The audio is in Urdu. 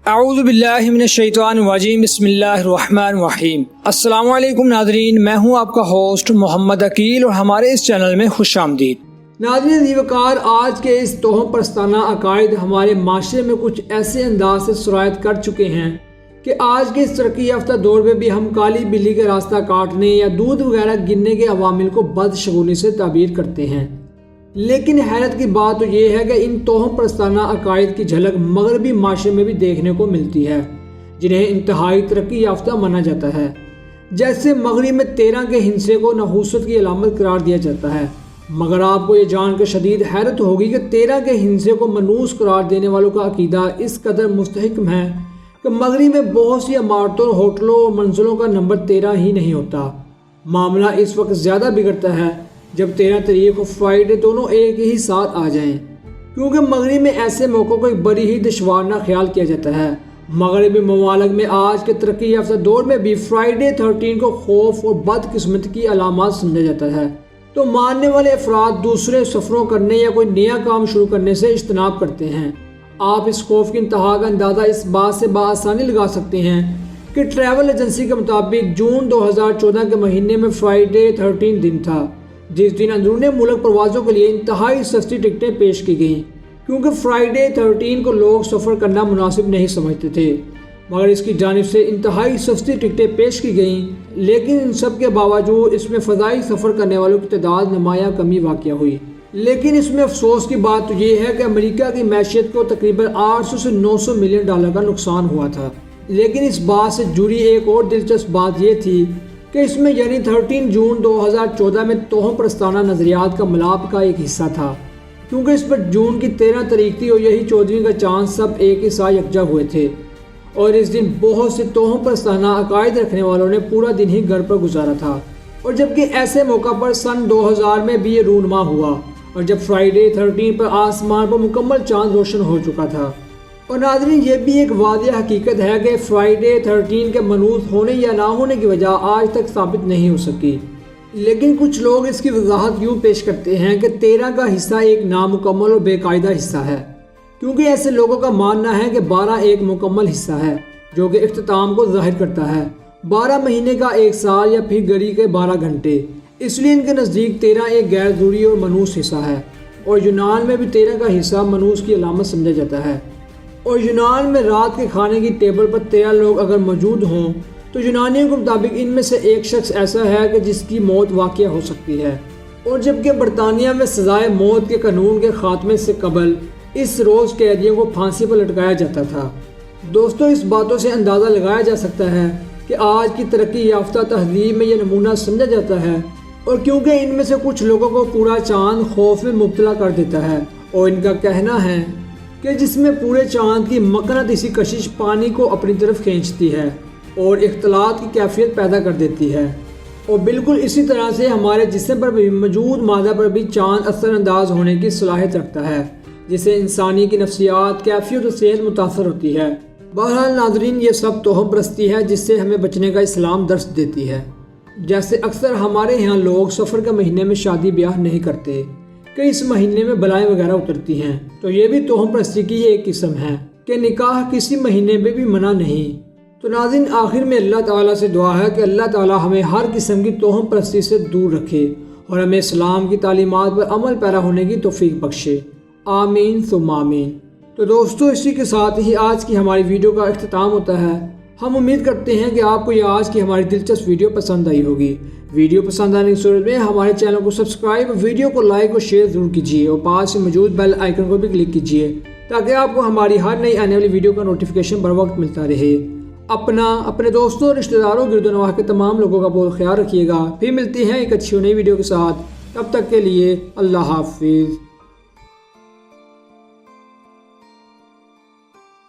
اعوذ باللہ من الشیطان الرجیم، بسم اللہ الرحمن الرحیم۔ السلام علیکم ناظرین، میں ہوں آپ کا ہوسٹ محمد عقیل اور ہمارے اس چینل میں خوش آمدید۔ ناظرین عزیز وقار، آج کے اس توہم پرستانہ عقائد ہمارے معاشرے میں کچھ ایسے انداز سے سرایت کر چکے ہیں کہ آج کے اس ترقی یافتہ دور میں بھی ہم کالی بلی کے راستہ کاٹنے یا دودھ وغیرہ گننے کے عوامل کو بدشگونی سے تعبیر کرتے ہیں۔ لیکن حیرت کی بات تو یہ ہے کہ ان توہم پرستانہ عقائد کی جھلک مغربی معاشرے میں بھی دیکھنے کو ملتی ہے، جنہیں انتہائی ترقی یافتہ مانا جاتا ہے۔ جیسے مغرب میں 13 کے ہندسے کو نحوست کی علامت قرار دیا جاتا ہے، مگر آپ کو یہ جان کر شدید حیرت ہوگی کہ 13 کے ہندسے کو منحوس قرار دینے والوں کا عقیدہ اس قدر مستحکم ہے کہ مغرب میں بہت سی عمارتوں، ہوٹلوں اور منزلوں کا نمبر 13 ہی نہیں ہوتا۔ معاملہ اس وقت زیادہ بگڑتا ہے جب 13 تاریخ اور فرائیڈے دونوں ایک ہی ساتھ آ جائیں، کیونکہ مغرب میں ایسے موقعوں کو ایک بڑی ہی دشوارانہ خیال کیا جاتا ہے۔ مغربی ممالک میں آج کے ترقی یافتہ دور میں بھی فرائیڈے 13 کو خوف اور بدقسمتی کی علامات سمجھا جاتا ہے، تو ماننے والے افراد دوسرے سفروں کرنے یا کوئی نیا کام شروع کرنے سے اجتناب کرتے ہیں۔ آپ اس خوف کی انتہا کا اندازہ اس بات سے بآسانی لگا سکتے ہیں کہ ٹریول ایجنسی کے مطابق جون 2014 کے مہینے میں فرائیڈے 13 دن تھا، جس دن اندرون ملک پروازوں کے لیے انتہائی سستی ٹکٹیں پیش کی گئیں، کیونکہ فرائیڈے 13 کو لوگ سفر کرنا مناسب نہیں سمجھتے تھے، مگر اس کی جانب سے انتہائی سستی ٹکٹیں پیش کی گئیں۔ لیکن ان سب کے باوجود اس میں فضائی سفر کرنے والوں کی تعداد نمایاں کمی واقع ہوئی۔ لیکن اس میں افسوس کی بات تو یہ ہے کہ امریکہ کی معیشت کو تقریباً 800 سے 900 ملین ڈالر کا نقصان ہوا تھا۔ لیکن اس بات سے جڑی ایک اور دلچسپ بات یہ تھی کہ اس میں یعنی 13 جون 2014 میں توہم پرستانہ نظریات کا ملاپ کا ایک حصہ تھا، کیونکہ اس پر جون کی 13 تاریخ تھی اور یہی 14ویں کا چاند سب ایک ہی ساتھ یکجا ہوئے تھے، اور اس دن بہت سے توہم پرستانہ عقائد رکھنے والوں نے پورا دن ہی گھر پر گزارا تھا۔ اور جبکہ ایسے موقع پر سن 2000 میں بھی یہ رونما ہوا، اور جب فرائیڈے 13 پر آسمان پر مکمل چاند روشن ہو چکا تھا۔ اور ناظرین، یہ بھی ایک واضح حقیقت ہے کہ فرائیڈے 13 کے منحوس ہونے یا نہ ہونے کی وجہ آج تک ثابت نہیں ہو سکی، لیکن کچھ لوگ اس کی وضاحت یوں پیش کرتے ہیں کہ 13 کا حصہ ایک نامکمل اور بے قاعدہ حصہ ہے، کیونکہ ایسے لوگوں کا ماننا ہے کہ 12 ایک مکمل حصہ ہے جو کہ اختتام کو ظاہر کرتا ہے، 12 مہینے کا ایک سال یا پھر گھڑی کے 12 گھنٹے، اس لیے ان کے نزدیک 13 ایک غیر ضروری اور منحوس حصہ ہے۔ اور یونان میں بھی 13 کا حصہ منحوس کی علامت سمجھا جاتا ہے، اور یونان میں رات کے کھانے کی ٹیبل پر 13 لوگ اگر موجود ہوں تو یونانیوں کے مطابق ان میں سے ایک شخص ایسا ہے کہ جس کی موت واقع ہو سکتی ہے۔ اور جبکہ برطانیہ میں سزائے موت کے قانون کے خاتمے سے قبل اس روز قیدیوں کو پھانسی پر لٹکایا جاتا تھا۔ دوستو، اس باتوں سے اندازہ لگایا جا سکتا ہے کہ آج کی ترقی یافتہ تہذیب میں یہ نمونہ سمجھا جاتا ہے، اور کیونکہ ان میں سے کچھ لوگوں کو پورا چاند خوف میں مبتلا کر دیتا ہے، اور ان کا کہنا ہے کہ جس میں پورے چاند کی مقناطیسی کشش پانی کو اپنی طرف کھینچتی ہے اور اختلاط کی کیفیت پیدا کر دیتی ہے۔ اور بالکل اسی طرح سے ہمارے جسم پر بھی موجود مادہ پر بھی چاند اثر انداز ہونے کی صلاحیت رکھتا ہے، جس سے انسانی کی نفسیات، کیفیت اور صحت متاثر ہوتی ہے۔ بہرحال ناظرین، یہ سب توہم پرستی ہے جس سے ہمیں بچنے کا اسلام درس دیتی ہے۔ جیسے اکثر ہمارے یہاں لوگ سفر کے مہینے میں شادی بیاہ نہیں کرتے کہ اس مہینے میں بلائیں وغیرہ اترتی ہیں، تو یہ بھی توہم پرستی کی ایک قسم ہے کہ نکاح کسی مہینے میں بھی منع نہیں۔ تو ناظرین، آخر میں اللہ تعالیٰ سے دعا ہے کہ اللہ تعالیٰ ہمیں ہر قسم کی توہم پرستی سے دور رکھے اور ہمیں اسلام کی تعلیمات پر عمل پیرا ہونے کی توفیق بخشے، آمین ثم آمین۔ تو دوستو، اسی کے ساتھ ہی آج کی ہماری ویڈیو کا اختتام ہوتا ہے۔ ہم امید کرتے ہیں کہ آپ کو یہ آج کی ہماری دلچسپ ویڈیو پسند آئی ہوگی۔ ویڈیو پسند آنے کی صورت میں ہمارے چینل کو سبسکرائب، ویڈیو کو لائک اور شیئر ضرور کیجیے، اور پاس سے موجود بیل آئیکن کو بھی کلک کیجیے تاکہ آپ کو ہماری ہر نئی آنے والی ویڈیو کا نوٹیفیکیشن بر وقت ملتا رہے۔ اپنے دوستوں اور رشتہ داروں، گرد و نواح کے تمام لوگوں کا بہت خیال رکھیے گا۔ پھر ملتے ہیں ایک اچھی نئی ویڈیو کے ساتھ، تب تک کے لیے اللہ حافظ۔